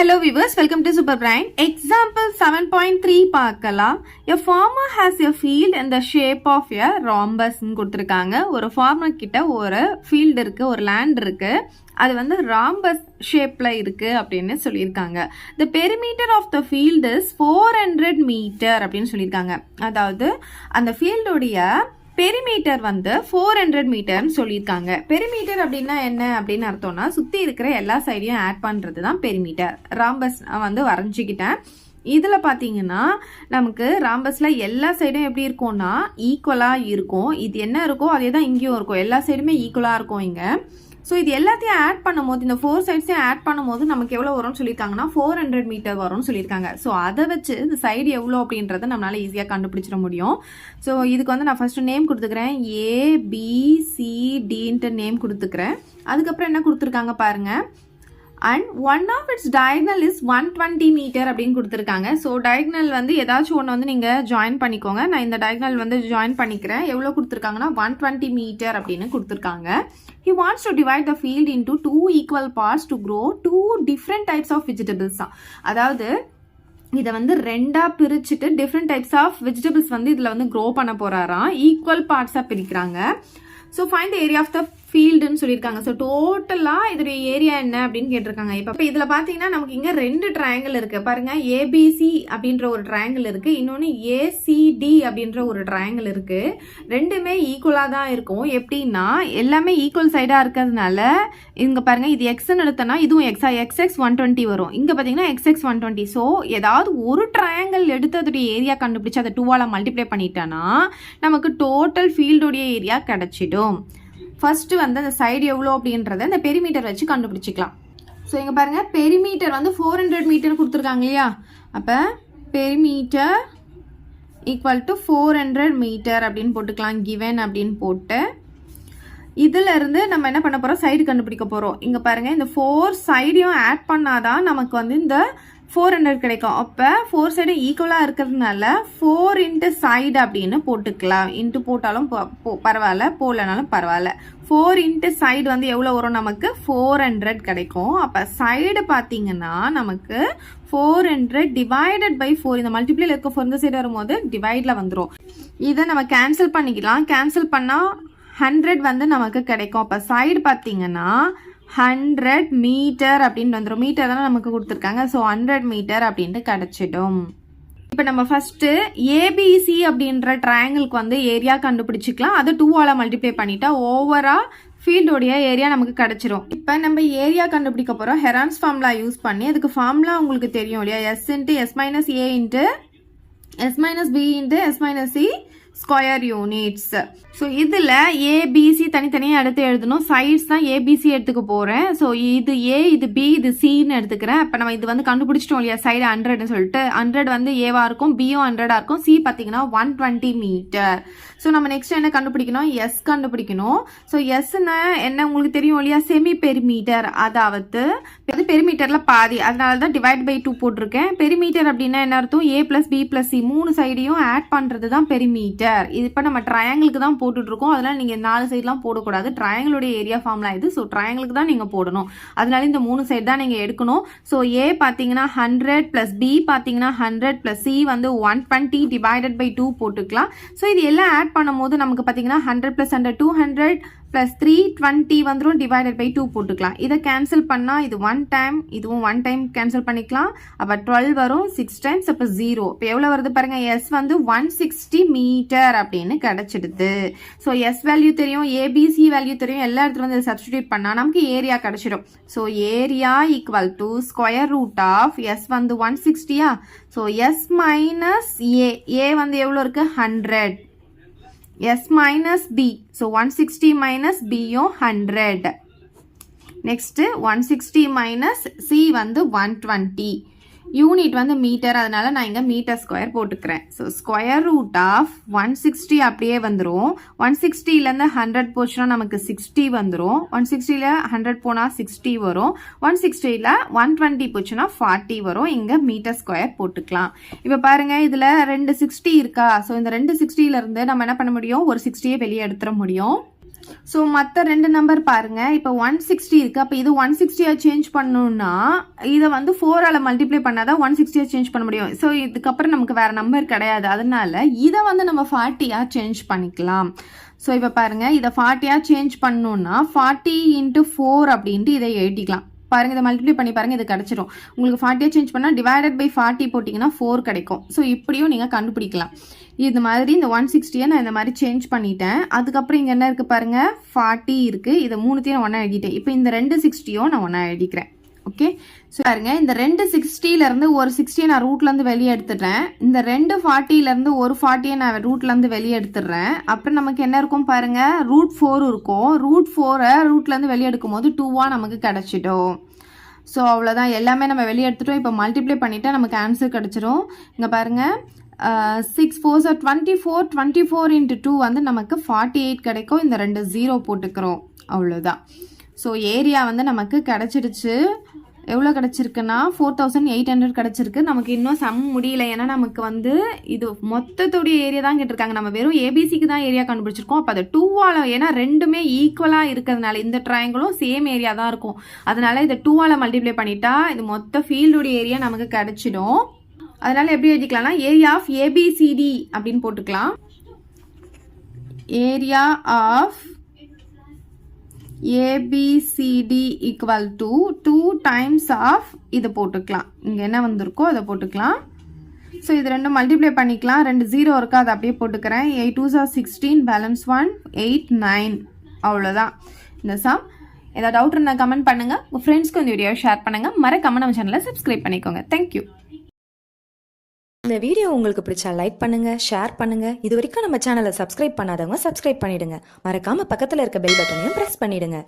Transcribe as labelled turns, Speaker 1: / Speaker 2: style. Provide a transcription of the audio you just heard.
Speaker 1: Hello viewers, welcome to Super Brain. Example 7.3 பார்க்கலாம். A farmer has a field in the shape of a rhombus கொடுத்திருக்காங்க. ஒரு farmer கிட்ட ஒரு field இருக்கு, ஒரு land இருக்கு. அது வந்து rhombus shapeல இருக்கு அப்படின்னு சொல்லியிருக்காங்க. The perimeter of the field is 400 meter அப்படின்னு சொல்லியிருக்காங்க. அதாவது அந்த field உடைய பெரிமீட்டர் வந்து 400 மீட்டர்னு சொல்லியிருக்காங்க. பெரிமீட்டர் அப்படின்னா என்ன அப்படின்னு அர்த்தம்னா சுற்றி இருக்கிற எல்லா சைடையும் ஆட் பண்ணுறது தான் பெரிமீட்டர். ராம்பஸ் வந்து வரைஞ்சிக்கிட்டேன். இதில் பார்த்தீங்கன்னா நமக்கு ராம்பஸில் எல்லா சைடும் எப்படி இருக்கும்னா ஈக்குவலாக இருக்கும். இது என்ன இருக்கோ அதே தான் இங்கேயும் இருக்கும். எல்லா சைடுமே ஈக்குவலாக இருக்கும் இங்கே. ஸோ இது எல்லாத்தையும் ஆட் பண்ணும்போது இந்த 4 சைட்ஸையும் ஆட் பண்ணும்போது நமக்கு எவ்வளோ வரும்னு சொல்லியிருக்காங்கன்னா 400 மீட்டர் வரும்னு சொல்லியிருக்காங்க. ஸோ அதை வச்சு இந்த சைடு எவ்வளோ அப்படின்றத நம்மளால ஈஸியாக கண்டுபிடிச்சிட முடியும். ஸோ இதுக்கு வந்து நான் ஃபர்ஸ்ட் நேம் கொடுத்துக்கிறேன். ABCDன்ட்டு நேம் கொடுத்துக்கிறேன். அதுக்கப்புறம் என்ன கொடுத்துருக்காங்க பாருங்க. And one of its diagonal is 120 metre அப்படின்னு கொடுத்துருக்காங்க. ஸோ டயகனல் வந்து ஏதாச்சும் ஒன்று வந்து நீங்கள் ஜாயின் பண்ணிக்கோங்க. நான் இந்த டயகனல் வந்து ஜாயின் பண்ணிக்கிறேன். எவ்வளோ கொடுத்துருக்காங்கன்னா 120 மீட்டர் அப்படின்னு கொடுத்துருக்காங்க. He wants to divide the field into 2 equal parts to grow 2 different types of vegetables. அதாவது இதை வந்து ரெண்டா பிரிச்சுட்டு டிஃப்ரெண்ட் டைப்ஸ் ஆஃப் வெஜிடபிள்ஸ் வந்து இதில் வந்து க்ரோ பண்ண போறாராம். ஈக்குவல் பார்ட்ஸாக பிரிக்கிறாங்க. So find the area of the ஃபீல்டுன்னு சொல்லியிருக்காங்க. ஸோ டோட்டலாக இதோடைய ஏரியா என்ன அப்படின்னு கேட்டிருக்காங்க. இப்போ இதில் பார்த்தீங்கன்னா நமக்கு இங்கே 2 ட்ரையாங்கிள் இருக்குது பாருங்க. ABC அப்படின்ற ஒரு ட்ரையாங்கிள் இருக்குது, இன்னொன்று ACD அப்படின்ற ஒரு ட்ரையாங்கிள் இருக்குது. ரெண்டுமே ஈக்குவலாக தான் இருக்கும். எப்படின்னா எல்லாமே ஈக்குவல் சைடாக இருக்கிறதுனால இங்கே பாருங்க, இது எக்ஸ்ன்னு எடுத்தோன்னா இதுவும் XX 120 வரும். இங்கே பார்த்தீங்கன்னா XX 120. ஸோ ஏதாவது ஒரு ட்ரையாங்கிள் எடுத்து அதோடைய ஏரியா கண்டுபிடிச்சு அதை 2ஆல் மல்டிப்ளை பண்ணிட்டோன்னா நமக்கு டோட்டல் ஃபீல்டுடைய ஏரியா கிடைச்சிடும். ஃபர்ஸ்ட் வந்து அந்த சைடு எவ்வளோ அப்படின்றத இந்த பெரிமீட்டர் வச்சு கண்டுபிடிச்சிக்கலாம். ஸோ இங்கே பாருங்கள், பெரிமீட்டர் வந்து 400 மீட்டர் கொடுத்துருக்காங்க இல்லையா. அப்போ பெரிமீட்டர் ஈக்குவல் டு 400 மீட்டர் அப்படின்னு போட்டுக்கலாம். கிவன் அப்படின்னு போட்டு இதில் இருந்து நம்ம என்ன பண்ண போகிறோம், சைடு கண்டுபிடிக்க போகிறோம். இங்கே பாருங்கள், இந்த 4 சைடையும் ஆட் பண்ணாதான் நமக்கு வந்து இந்த 400 கிடைக்கும். அப்போ 4 சைடு ஈக்குவலாக இருக்கிறதுனால 4 இன்ட்டு சைடு அப்படின்னு போட்டுக்கலாம். இன்ட்டு போட்டாலும் பரவாயில்ல, போடலனாலும் பரவாயில்ல. 4 இன்ட்டு சைடு வந்து எவ்வளோ வரும், நமக்கு 400 கிடைக்கும். அப்போ சைடு பார்த்தீங்கன்னா நமக்கு 400 டிவைடட் பை 4. இந்த மல்டிப்ளைல இருக்க 4 இந்த சைடு வரும்போது டிவைடில் வந்துடும். இதை நம்ம கேன்சல் பண்ணிக்கலாம். கேன்சல் பண்ணால் 100 வந்து நமக்கு கிடைக்கும். அப்போ சைடு பார்த்தீங்கன்னா 100 மீட்டர் அப்படின்னு வந்துடும். மீட்டர் தானே நமக்கு கொடுத்துருக்காங்க. ஸோ 100 மீட்டர் அப்படின்ட்டு கிடச்சிடும். இப்போ நம்ம ஃபஸ்ட்டு ABC அப்படின்ற ட்ரையாங்கிளுக்கு வந்து ஏரியா கண்டுபிடிச்சிக்கலாம். அதை 2ஆல் மல்டிப்ளை பண்ணிட்டா ஓவரால் ஃபீல்டோடைய ஏரியா நமக்கு கிடச்சிரும். இப்போ நம்ம ஏரியா கண்டுபிடிக்க போகிறோம் ஹெரான்ஸ் ஃபார்முலா யூஸ் பண்ணி. அதுக்கு ஃபார்முலா உங்களுக்கு தெரியும் இல்லையா, S into S minus A into S minus B into S minus C square units. So இதில் ABC தனித்தனியாக எடுத்து எழுதணும். சைட்ஸ் தான் ABC எடுத்துக்க போகிறேன். ஸோ இது A, இது B, இது Cன்னு எடுத்துக்கிறேன். இப்போ நம்ம இது வந்து கண்டுபிடிச்சிட்டோம் இல்லையா, சைடு 100ன்னு சொல்லிட்டு 100 வந்து ஏவா இருக்கும், பியும் 100ஆக இருக்கும், C பார்த்தீங்கன்னா 120 மீட்டர். ஸோ நம்ம நெக்ஸ்ட் என்ன கண்டுபிடிக்கணும், S கண்டுபிடிக்கணும். ஸோ Sன்னு என்ன உங்களுக்கு தெரியும் இல்லையா, செமி பெரிமீட்டர். அதாவது பெரிமீட்டரில் பாதி, அதனால தான் டிவைட் பை 2 போட்டிருக்கேன். பெரிமீட்டர் அப்படின்னா என்ன அர்த்தம், A + B + C 3 சைடையும் ஆட் பண்ணுறது தான் பெரிமீட்டர். இது இப்போ நம்ம ட்ரையாங்கிளுக்கு தான் போட்டுட்டு இருக்கோம். அதனால நீங்க 4 சைட்லாம் போடக்கூடாது. ட்ரையாங்கிளுடைய ஏரியா ஃபார்முலா இது. ஸோ ட்ரையாங்கிளுக்கு தான் நீங்க போடணும். அதனால இந்த 3 சைடு தான் நீங்க எடுக்கணும். ஸோ A பார்த்தீங்கன்னா 100 + B பார்த்தீங்கன்னா 100 + C வந்து 120 டிவைடட் பை 2 போட்டுக்கலாம். ஸோ இது எல்லாம் ஆட் பண்ணும்போது நமக்கு பார்த்தீங்கன்னா 100 + 100 200 + 320 வந்துடும். டிவைடட் பை 2 போட்டுக்கலாம். இதை கேன்சல் பண்ணால் இது 1 டைம், இதுவும் 1 டைம் கேன்சல் பண்ணிக்கலாம். அப்போ 12 வரும், 6 டைம்ஸ் அப்போ 0. இப்போ எவ்வளோ வருது பாருங்க, S வந்து 160 மீட்டர் அப்படின்னு கிடைச்சிடுது. ஸோ S வேல்யூ தெரியும், ABC வேல்யூ தெரியும், எல்லா இடத்துல வந்து சப்ஸ்டிடியூட் பண்ணால் நமக்கு ஏரியா கிடைச்சிடும். So area equal to square root of S வந்து 160யா. ஸோ S மைனஸ் A வந்து எவ்வளோ இருக்கு, 100. S minus B. So 160 minus B யும் 100. Next 160 minus C வந்து 120. யூனிட் வந்து மீட்டர், அதனால நான் இங்கே மீட்டர் ஸ்கொயர் போட்டுக்கிறேன். ஸோ ஸ்கொயர் ரூட் ஆஃப் 160 அப்படியே வந்துடும். 160லேருந்து 100 போச்சுன்னா நமக்கு 60 வந்துடும். 160ல் 100 போனால் 60 வரும். 160ல் 120 போச்சுன்னா 40 வரும். இங்கே மீட்டர் ஸ்கொயர் போட்டுக்கலாம். இப்போ பாருங்கள், இதில் 2 60 இருக்கா. ஸோ இந்த 2 60லேருந்து நம்ம என்ன பண்ண முடியும், ஒரு 60யை வெளியே எடுத்துட முடியும். ஸோ மற்ற 2 நம்பர் பாருங்க. இப்போ 160 இருக்கு. அப்போ இது 160 சேஞ்ச் பண்ணணும்னா இதை வந்து 4ஆல் மல்டிப்ளை பண்ணாதான் 160 சேஞ்ச் பண்ண முடியும். ஸோ இதுக்கப்புறம் நமக்கு வேற நம்பர் கிடையாது. அதனால இதை வந்து நம்ம 40 சேஞ்ச் பண்ணிக்கலாம். ஸோ இப்போ பாருங்க, இதை 40 சேஞ்ச் பண்ணணும்னா 40 × 4 அப்படின்ட்டு இதை எழுதிக்கலாம். பாருங்க, இதை மல்டிப்ளை பண்ணி பாருங்க, இது கிடைச்சிரும். உங்களுக்கு 40 சேஞ்ச் பண்ணால் டிவைடட் பை 40 போட்டிங்கன்னா 4 கிடைக்கும். ஸோ இப்படியும் நீங்கள் கண்டுபிடிக்கலாம். இது மாதிரி இந்த 160 நான் இந்த மாதிரி சேஞ்ச் பண்ணிட்டேன். அதுக்கப்புறம் இங்கே என்ன இருக்குது பாருங்க, 40 இருக்குது. இதை 3த்தையும் நான் ஒன்றா எழுதிட்டேன். இப்போ இந்த 2 60யும் நான் ஒன்றா எழுதிக்கிறேன். ஓகே, ஸோ பாருங்க, இந்த 2 60லேருந்து ஒரு 60 நான் ரூட்லேருந்து வெளியே எடுத்துடுறேன். இந்த 2 40லேருந்து ஒரு 40 நான் ரூட்லேருந்து வெளியே எடுத்துடுறேன். அப்புறம் நமக்கு என்ன இருக்கும் பாருங்க, √4 இருக்கும். √4 ரூட்லேருந்து வெளியே எடுக்கும் போது 2 நமக்கு கிடைச்சிடும். ஸோ அவ்வளோதான், எல்லாமே நம்ம வெளியே எடுத்துட்டோம். இப்போ மல்டிப்ளை பண்ணிவிட்டு நமக்கு ஆன்சர் கிடச்சிரும். இங்கே பாருங்கள், 6 4s are 24. 24 × 2 வந்து நமக்கு 48 கிடைக்கும். இந்த 2 0 போட்டுக்கிறோம். அவ்வளோதான். ஸோ ஏரியா வந்து நமக்கு கிடச்சிடுச்சு. எவ்வளோ கிடச்சிருக்குன்னா 4800 கிடச்சிருக்கு. நமக்கு இன்னும் சம் முடியல. ஏன்னா நமக்கு வந்து இது மொத்தத்துடைய ஏரியா தான் கேட்டிருக்காங்க. நம்ம வெறும் ஏபிசிக்கு தான் ஏரியா கண்டுபிடிச்சிருக்கோம். அப்போ அதை 2ஆல், ஏன்னா ரெண்டுமே ஈக்குவலாக இருக்கிறதுனால இந்த ட்ரையாங்கிளும் சேம் ஏரியா தான் இருக்கும். அதனால இதை 2ஆல் மல்டிப்ளை பண்ணிட்டா இது மொத்த ஃபீல்டுடைய ஏரியா நமக்கு கிடச்சிடும். அதனால எப்படி எழுதிக்கலாம்னா ஏரியா ஆஃப் ஏபிசிடி அப்படின்னு போட்டுக்கலாம். Area of ABCD equal to 2 times of இதை போட்டுக்கலாம். இங்கே என்ன வந்திருக்கோ அதை போட்டுக்கலாம். ஸோ இது ரெண்டும் மல்டிப்ளை பண்ணிக்கலாம். 2 0 இருக்கா, அதை அப்படியே போட்டுக்கிறேன். 8 2s are 16, பேலன்ஸ் 1 8 9. அவ்வளோதான் இந்த சம். ஏதாவது டவுட் இருந்தால் கமெண்ட் பண்ணுங்கள். உங்கள் ஃப்ரெண்ட்ஸ்க்கு இந்த வீடியோ ஷேர் பண்ணுங்கள். மறக்காம நம்ம சேனலை சப்ஸ்கிரைப் பண்ணிக்கோங்க. தேங்க்யூ.
Speaker 2: இந்த வீடியோ உங்களுக்கு பிடிச்சா லைக் பண்ணுங்க, ஷேர் பண்ணுங்க. இது வரைக்கும் நம்ம சேனலை சப்ஸ்கிரைப் பண்ணாதவங்க சப்ஸ்கிரைப் பண்ணிடுங்க. மறக்காம பக்கத்துல இருக்க பெல் பட்டனையும் பிரஸ் பண்ணிடுங்க.